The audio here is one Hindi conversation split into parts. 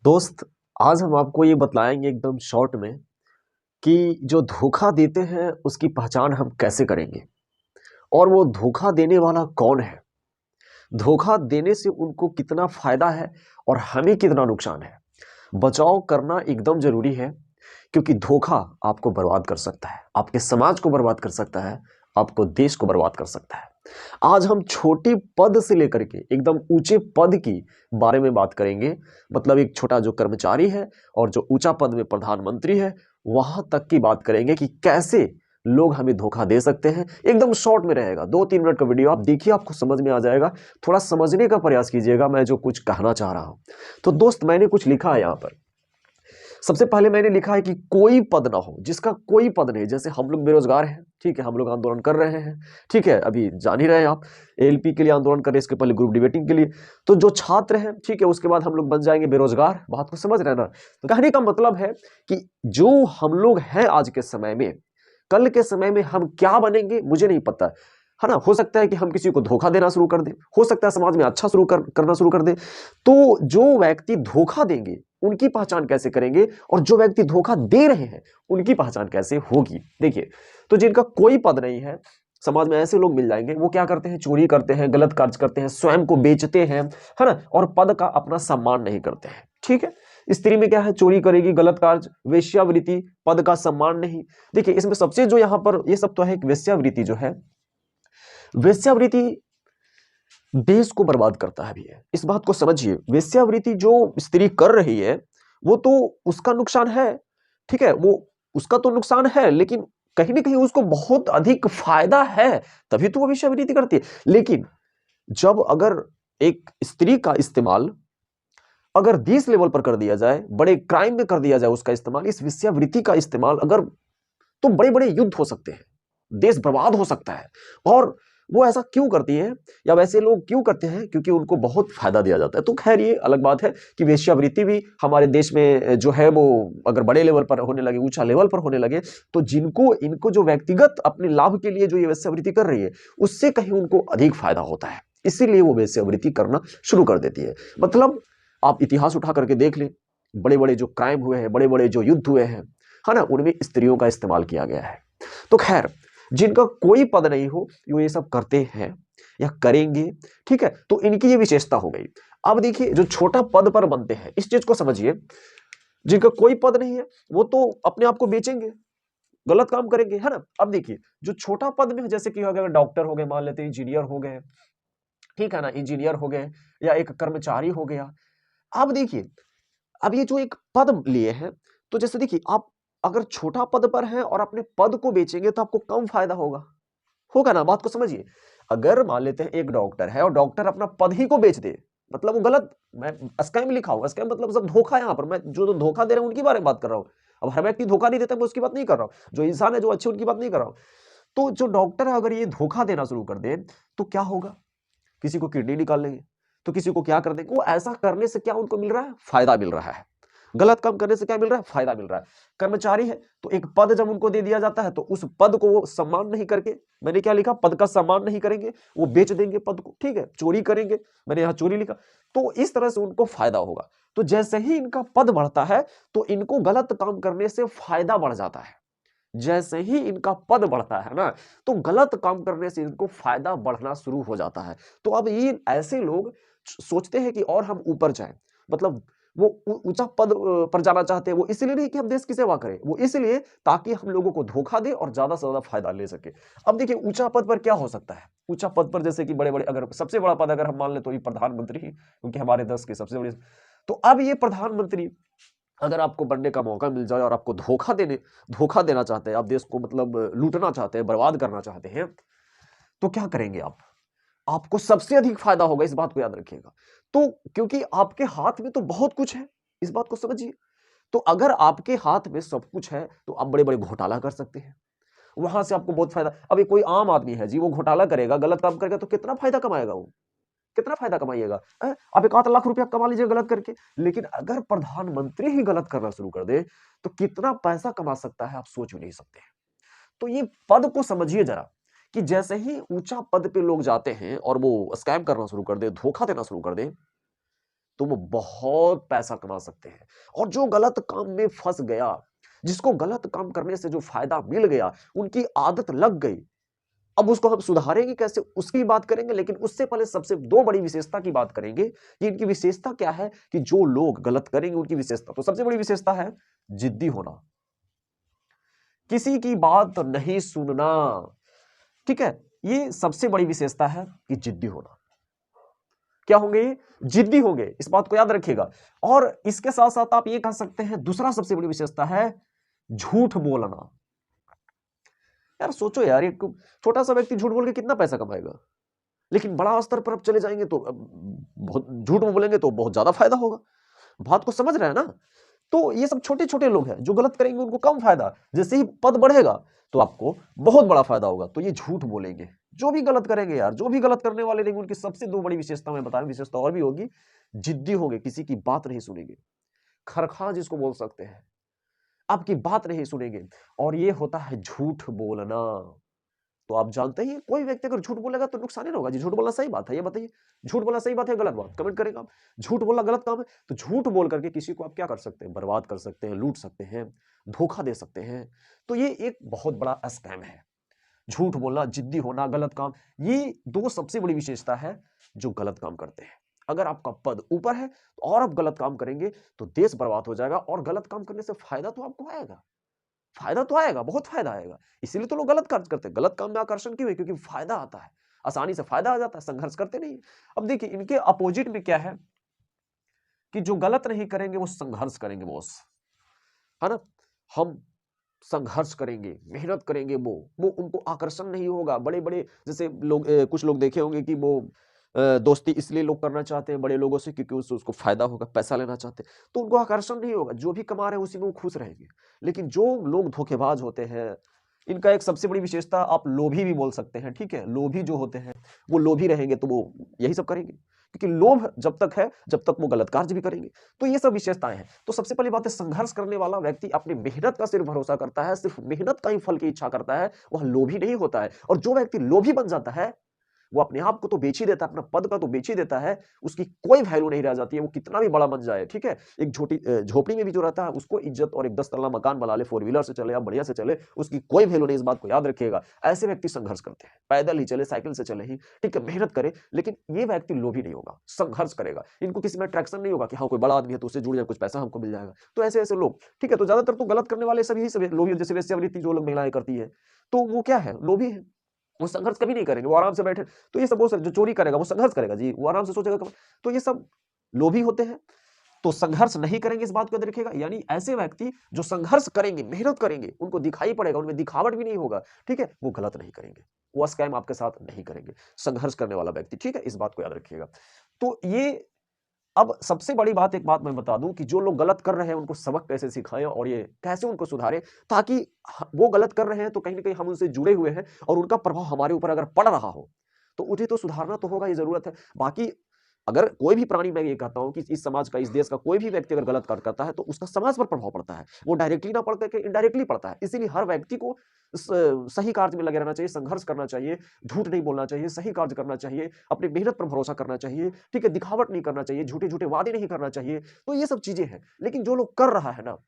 दोस्त, आज हम आपको ये बतलाएंगे एकदम शॉर्ट में कि जो धोखा देते हैं उसकी पहचान हम कैसे करेंगे और वो धोखा देने वाला कौन है। धोखा देने से उनको कितना फायदा है और हमें कितना नुकसान है। बचाव करना एकदम जरूरी है, क्योंकि धोखा आपको बर्बाद कर सकता है, आपके समाज को बर्बाद कर सकता है, आपको देश को बर्बाद कर सकता है। आज हम छोटी पद से लेकर के एकदम ऊंचे पद की बारे में बात करेंगे। मतलब एक छोटा जो कर्मचारी है और जो ऊंचा पद में प्रधानमंत्री है, वहां तक की बात करेंगे कि कैसे लोग हमें धोखा दे सकते हैं। एकदम शॉर्ट में रहेगा, 2-3 मिनट का वीडियो आप देखिए, आपको समझ में आ जाएगा। थोड़ा समझने का प्रयास कीजिएगा मैं जो कुछ कहना चाह रहा हूं। तो दोस्त, मैंने कुछ लिखा है यहां पर। सबसे पहले मैंने लिखा है कि कोई पद ना हो, जिसका कोई पद नहीं। जैसे हम लोग बेरोजगार हैं, ठीक है, हम लोग आंदोलन कर रहे हैं, ठीक है, अभी जान ही रहे हैं आप, एएलपी के लिए आंदोलन कर रहे हैं, इसके पहले ग्रुप डिबेटिंग के लिए। तो जो छात्र हैं, ठीक है, उसके बाद हम लोग बन जाएंगे बेरोजगार। बात को समझ रहे हैं ना। तो कहने का मतलब है कि जो हम लोग हैं आज के समय में, कल के समय में हम क्या बनेंगे मुझे नहीं पता है ना। हो सकता है कि हम किसी को धोखा देना शुरू कर दें, हो सकता है समाज में अच्छा करना शुरू कर दें। तो जो व्यक्ति धोखा देंगे उनकी पहचान कैसे करेंगे, और जो व्यक्ति धोखा दे रहे हैं उनकी पहचान कैसे होगी। देखिए, तो जिनका कोई पद नहीं है, समाज में ऐसे लोग मिल जाएंगे, वो क्या करते हैं, चोरी करते हैं, गलत कार्य करते हैं, स्वयं को बेचते हैं, है ना, और पद का अपना सम्मान नहीं करते हैं। ठीक है, स्त्री में क्या है, चोरी करेगी, गलत कार्य, वेश्यावृत्ति, पद का सम्मान नहीं। देखिए, इसमें सबसे जो यहां पर ये सब तो है, वेश्यावृत्ति जो है, वेश्यावृत्ति देश को बर्बाद करता है भी है। इस बात को समझिए, वेश्यावृत्ति जो स्त्री कर रही है वो तो उसका नुकसान है, ठीक है, वो उसका तो नुकसान है, लेकिन कहीं ना कहीं उसको बहुत अधिक फायदा है, तभी तो वो वेश्यावृत्ति करती है। लेकिन जब अगर एक स्त्री का इस्तेमाल अगर 20 लेवल पर कर दिया जाए, बड़े क्राइम में कर दिया जाए उसका इस्तेमाल, इस वेश्यावृत्ति का इस्तेमाल अगर, तो बड़े बड़े युद्ध हो सकते हैं, देश बर्बाद हो सकता है। और वो ऐसा क्यों करती है, या वैसे लोग क्यों करते हैं, क्योंकि उनको बहुत फायदा दिया जाता है। तो खैर, ये अलग बात है कि वेश्यावृत्ति भी हमारे देश में जो है वो अगर बड़े लेवल पर होने लगे, ऊंचा लेवल पर होने लगे, तो जिनको इनको जो व्यक्तिगत अपने लाभ के लिए जो ये वेश्यावृत्ति कर रही है, उससे कहीं उनको अधिक फायदा होता है, इसीलिए वो वेश्यावृत्ति करना शुरू कर देती है। मतलब आप इतिहास उठा करके देख लें, बड़े बड़े जो क्राइम हुए हैं, बड़े बड़े जो युद्ध हुए हैं, है ना, उनमें स्त्रियों का इस्तेमाल किया गया है। तो खैर, जिनका कोई पद नहीं हो वो ये सब करते हैं या करेंगे, ठीक है, तो इनकी ये विशेषता हो गई। अब देखिए, जो छोटा पद पर बनते हैं, इस चीज को समझिए, जिनका कोई पद नहीं है वो तो अपने आप को बेचेंगे, गलत काम करेंगे, है ना। अब देखिए, जो छोटा पद में है, जैसे कि अगर डॉक्टर हो गए, मान लेते हैं इंजीनियर हो गए, ठीक है ना, इंजीनियर हो गए, या एक कर्मचारी हो गया। अब देखिए, अब ये जो एक पद लिए हैं, तो जैसे देखिए, आप अगर छोटा पद पर हैं और अपने पद को बेचेंगे तो आपको कम फायदा होगा, होगा ना। बात को समझिए, अगर मान लेते हैं एक डॉक्टर है और डॉक्टर अपना पद ही को बेच दे, मतलब वो गलत, मैं स्कैम लिखा हूं, स्कैम मतलब सब धोखा है। यहां पर मैं जो धोखा दे रहे हैं उनकी बारे में बात कर रहा हूं। अब हर व्यक्ति धोखा नहीं देता, मैं उसकी बात नहीं कर रहा हूं, जो इंसान है, जो अच्छे, उनकी बात नहीं कर रहा हूं। तो जो डॉक्टर है, अगर ये धोखा देना शुरू कर दे, तो क्या होगा, किसी को किडनी निकाल लेंगे, तो किसी को क्या कर देंगे। वो ऐसा करने से क्या उनको मिल रहा है, फायदा मिल रहा है। गलत काम करने से क्या मिल रहा है, फायदा मिल रहा है। कर्मचारी है, तो एक पद जब उनको दे दिया जाता है, तो उस पद को वो सम्मान नहीं करके, मैंने क्या लिखा, पद का सम्मान नहीं करेंगे, वो बेच देंगे पद को, ठीक है, चोरी करेंगे, मैंने यहां चोरी लिखा। तो इस तरह से उनको फायदा होगा। तो जैसे ही इनका पद बढ़ता है, तो इनको गलत काम करने से फायदा बढ़ जाता है। जैसे ही इनका पद बढ़ता है ना, तो गलत काम करने से इनको फायदा बढ़ना शुरू हो जाता है। तो अब ये ऐसे लोग सोचते हैं कि और हम ऊपर जाएं, मतलब वो ऊंचा पद पर जाना चाहते हैं। वो इसलिए नहीं कि हम देश की सेवा करें, वो इसलिए ताकि हम लोगों को धोखा दे और ज्यादा से ज्यादा फायदा ले सके। अब देखिए, ऊंचा पद पर क्या हो सकता है, ऊंचा पद पर जैसे कि बड़े बड़े, अगर सबसे बड़ा पद अगर हम मान ले तो ये प्रधानमंत्री ही, क्योंकि हमारे देश के सबसे बड़े। तो अब ये प्रधानमंत्री अगर आपको बनने का मौका मिल जाए और आपको धोखा देना चाहते हैं, आप देश को मतलब लूटना चाहते हैं, बर्बाद करना चाहते हैं, तो क्या करेंगे आप, आपको सबसे अधिक फायदा होगा, इस बात को याद रखिएगा। तो क्योंकि आपके हाथ में तो बहुत कुछ है, इस बात को समझिए। तो अगर आपके हाथ में सब कुछ है, तो आप बड़े बड़े घोटाला कर सकते हैं, वहां से आपको बहुत फायदा। अभी कोई आम आदमी है जी, वो घोटाला करेगा, गलत काम करेगा, तो कितना फायदा कमाएगा वो, कितना फायदा कमाइएगा। आप 1 आध लाख रुपया कमा लीजिए गलत करके। लेकिन अगर प्रधानमंत्री ही गलत करना शुरू कर दे, तो कितना पैसा कमा सकता है, आप सोच भी नहीं सकते। तो ये पद को समझिए जरा, कि जैसे ही ऊंचा पद पे लोग जाते हैं और वो स्कैम करना शुरू कर दे, धोखा देना शुरू कर दे, तो वो बहुत पैसा कमा सकते हैं। और जो गलत काम में फंस गया, जिसको गलत काम करने से जो फायदा मिल गया, उनकी आदत लग गई, अब उसको हम सुधारेंगे कैसे, उसकी बात करेंगे। लेकिन उससे पहले सबसे दो बड़ी विशेषता की बात करेंगे कि इनकी विशेषता क्या है, कि जो लोग गलत करेंगे उनकी विशेषता। तो सबसे बड़ी विशेषता है जिद्दी होना, किसी की बात नहीं सुनना। ठीक है, ये सबसे बड़ी विशेषता है कि जिद्दी होना। क्या होंगे ये? जिद्दी होंगे, इस बात को याद रखिएगा। और इसके साथ साथ आप ये कह सकते हैं, दूसरा सबसे बड़ी विशेषता है झूठ बोलना। यार सोचो यार, एक छोटा सा व्यक्ति झूठ बोल के कितना पैसा कमाएगा, लेकिन बड़ा स्तर पर अब चले जाएंगे तो बहुत झूठ बोलेंगे तो बहुत ज्यादा फायदा होगा। बात को समझ रहे हैं ना? तो ये सब छोटे छोटे लोग हैं, जो गलत करेंगे उनको कम फायदा, जैसे ही पद बढ़ेगा तो आपको बहुत बड़ा फायदा होगा। तो ये झूठ बोलेंगे, जो भी गलत करेंगे यार, जो भी गलत करने वाले रहेंगे, उनकी सबसे दो बड़ी विशेषता मैं बता रहा हूं, विशेषता और भी होगी। जिद्दी होंगे, किसी की बात नहीं सुनेंगे, खरखा जिसको बोल सकते हैं, आपकी बात नहीं सुनेंगे। और ये होता है झूठ बोलना। तो आप जानते ही, कोई व्यक्ति अगर झूठ बोलेगा तो नुकसान ही ना होगा जी। झूठ बोलना सही बात है, ये बताइए, झूठ बोलना सही बात है गलत बात? कमेंट करेगा आप। झूठ बोलना गलत काम है, तो झूठ बोल करके किसी को आप क्या कर सकते हैं? बर्बाद कर सकते हैं, लूट सकते हैं, धोखा दे सकते हैं। तो ये एक बहुत बड़ा स्कैम है। झूठ बोलना, जिद्दी होना, गलत काम, ये दो सबसे बड़ी विशेषता है जो गलत काम करते हैं। अगर आपका पद ऊपर है और आप गलत काम करेंगे तो देश बर्बाद हो जाएगा। और गलत काम करने से फायदा तो आपको आएगा, फायदा तो आएगा, बहुत फायदा आएगा। इसीलिए तो लोग गलत कार्य करते हैं। गलत काम में आकर्षण क्यों है? क्योंकि फायदा आता है, आसानी से फायदा आ जाता है, संघर्ष करते नहीं। अब देखिए, इनके अपोजिट में क्या है कि जो गलत नहीं करेंगे वो संघर्ष करेंगे बॉस, है ना? हम संघर्ष करेंगे, मेहनत करेंगे, वो उनको आकर्षण नहीं होगा। बड़े बड़े जैसे लोग, कुछ लोग देखे होंगे कि वो दोस्ती इसलिए लोग करना चाहते हैं बड़े लोगों से क्योंकि उससे उसको फायदा होगा, पैसा लेना चाहते हैं, तो उनको आकर्षण नहीं होगा। जो भी कमा रहे हैं उसी में वो खुश रहेंगे। लेकिन जो लोग धोखेबाज होते हैं, इनका एक सबसे बड़ी विशेषता, आप लोभी भी बोल सकते हैं। ठीक है, लोभी जो होते हैं वो लोभी रहेंगे तो वो यही सब करेंगे, क्योंकि लोभ जब तक है जब तक वो गलत कार्य भी करेंगे। तो ये सब विशेषताएं हैं। तो सबसे पहली बात है, संघर्ष करने वाला व्यक्ति अपनी मेहनत का सिर्फ भरोसा करता है, सिर्फ मेहनत का ही फल की इच्छा करता है, वह लोभी नहीं होता है। और जो व्यक्ति लोभी बन जाता है, वो अपने आप को तो बेच ही देता है, अपना पद का तो बेच ही देता है, उसकी कोई वैल्यू नहीं रह जाती है, वो कितना भी बड़ा बन जाए। ठीक है, एक छोटी झोपड़ी में भी जो रहता है उसको इज्जत, और एक 10 तल्ला मकान बना ले, 4 व्हीलर से चले या बढ़िया से चले, उसकी कोई वैल्यू नहीं। इस बात को याद रखिएगा। ऐसे व्यक्ति संघर्ष करते हैं, पैदल ही चले, साइकिल से चले ही, ठीक है, मेहनत करे, लेकिन ये व्यक्ति लोभी नहीं होगा, संघर्ष करेगा। इनको किसी में अट्रैक्शन नहीं होगा कि हाँ कोई बड़ा आदमी है तो उससे जुड़ जाए, कुछ पैसा हमको मिल जाएगा। तो ऐसे ऐसे लोग, ठीक है, तो ज्यादातर तो गलत करने वाले सभी लोभी, जैसे वेश्यावृत्ति जो लोग महिलाएं करती है, तो वो क्या है? लोभी है। वो संघर्ष कभी नहीं करेंगे, वो आराम से बैठे। तो ये सब वो जो चोरी करेगा वो संघर्ष करेगा जी, वो आराम से सोचेगा तो ये सब लोभी होते हैं, तो संघर्ष नहीं करेंगे, इस बात को याद रखिएगा। यानी ऐसे व्यक्ति जो संघर्ष करेंगे, मेहनत करेंगे, उनको दिखाई पड़ेगा, उनमें दिखावट भी नहीं होगा, ठीक है, वो गलत नहीं करेंगे, वो स्कैम आपके साथ नहीं करेंगे। संघर्ष करने वाला व्यक्ति, ठीक है, इस बात को याद रखिएगा। तो ये, अब सबसे बड़ी बात, एक बात मैं बता दूं कि जो लोग गलत कर रहे हैं उनको सबक कैसे सिखाएं और ये कैसे उनको सुधारें, ताकि वो गलत कर रहे हैं तो कहीं ना कहीं हम उनसे जुड़े हुए हैं और उनका प्रभाव हमारे ऊपर अगर पड़ रहा हो तो उन्हें तो सुधारना तो होगा, ये जरूरत है। बाकी अगर कोई भी प्राणी, मैं ये कहता हूं कि इस समाज का, इस देश का कोई भी व्यक्ति अगर गलत कार्य करता है तो उसका समाज पर प्रभाव पड़ता है, वो डायरेक्टली ना पड़ करके इनडायरेक्टली पड़ता है। इसीलिए हर व्यक्ति को सही कार्य में लगे रहना चाहिए, संघर्ष करना चाहिए, झूठ नहीं बोलना चाहिए, सही कार्य करना चाहिए, अपनी मेहनत पर भरोसा करना चाहिए, ठीक है, दिखावट नहीं करना चाहिए, झूठे झूठे वादे नहीं करना चाहिए। तो ये सब चीजें हैं। लेकिन जो लोग कर रहा है ना,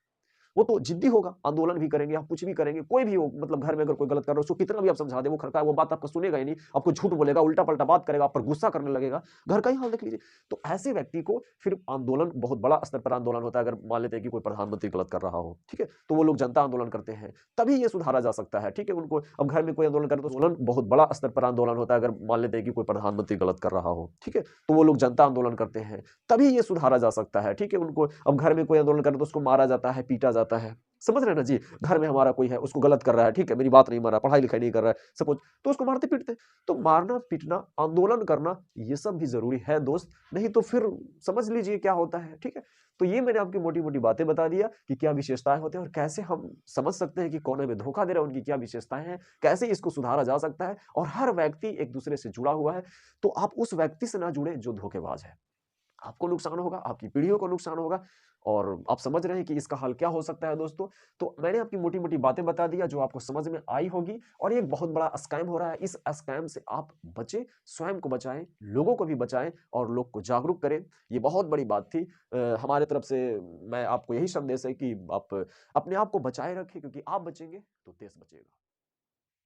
वो तो जिद्दी होगा, आंदोलन भी करेंगे, आप कुछ भी करेंगे, कोई भी हो, मतलब घर में अगर कोई गलत कर रहा है उसको कितना भी आप समझा दे, वो खड़का है, वो बात आपका सुनेगा ही नहीं, आपको झूठ बोलेगा, उल्टा पलटा बात करेगा, आप पर गुस्सा करने लगेगा। घर का ही हाल देख लीजिए। तो ऐसे व्यक्ति को फिर आंदोलन, बहुत बड़ा स्तर पर आंदोलन होता है। अगर मान लेते हैं कि कोई प्रधानमंत्री गलत कर रहा हो, ठीक है, तो वो लोग जनता आंदोलन करते हैं, तभी ये सुधारा जा सकता है। ठीक है, उनको अब घर में कोई आंदोलन करे तो आंदोलन बहुत बड़ा स्तर पर आंदोलन होता है। अगर मान लेते हैं कि कोई प्रधानमंत्री गलत कर रहा हो, ठीक है, तो वो लोग जनता आंदोलन करते हैं, तभी ये सुधारा जा सकता है। ठीक है, उनको अब घर में कोई आंदोलन करे तो उसको मारा जाता है, पीटा जाता है। समझ रहे हैं ना जी? घर में हमारा कोई है, उसको गलत कर रहा है, ठीक है, मेरी बात नहीं मान रहा, पढ़ाई लिखाई नहीं कर रहा है सपोज, तो उसको मारते पीटते। तो मारना पीटना, आंदोलन करना, ये सब भी जरूरी है दोस्त, नहीं तो फिर समझ लीजिए क्या होता है। ठीक है, तो ये मैंने आपकी मोटी मोटी बातें बता दिया कि क्या विशेषताएं होते हैं और कैसे हम समझ सकते हैं कि कौन हमें धोखा दे रहा है, उनकी क्या विशेषताएं हैं, कैसे इसको सुधारा जा सकता है। और हर व्यक्ति एक दूसरे से जुड़ा हुआ है, तो आप उस व्यक्ति से ना जुड़े जो धोखेबाज है, आपको नुकसान होगा, आपकी पीढ़ियों को नुकसान होगा और आप समझ रहे हैं कि इसका हल क्या हो सकता है दोस्तों। तो मैंने आपकी मोटी-मोटी बातें बता दिया जो आपको समझ में आई होगी और ये एक बहुत बड़ा स्कैम हो रहा है। इस स्कैम से आप बचें, स्वयं को बचाएँ, लोगों को भी बचाएँ और लोग को जागरूक करें। ये बहुत बड़ी बात थी। हमारे तरफ से मैं आपको यही संदेश है कि आप अपने आप को बचाए रखें क्योंकि आप बचेंगे तो देश बचेगा।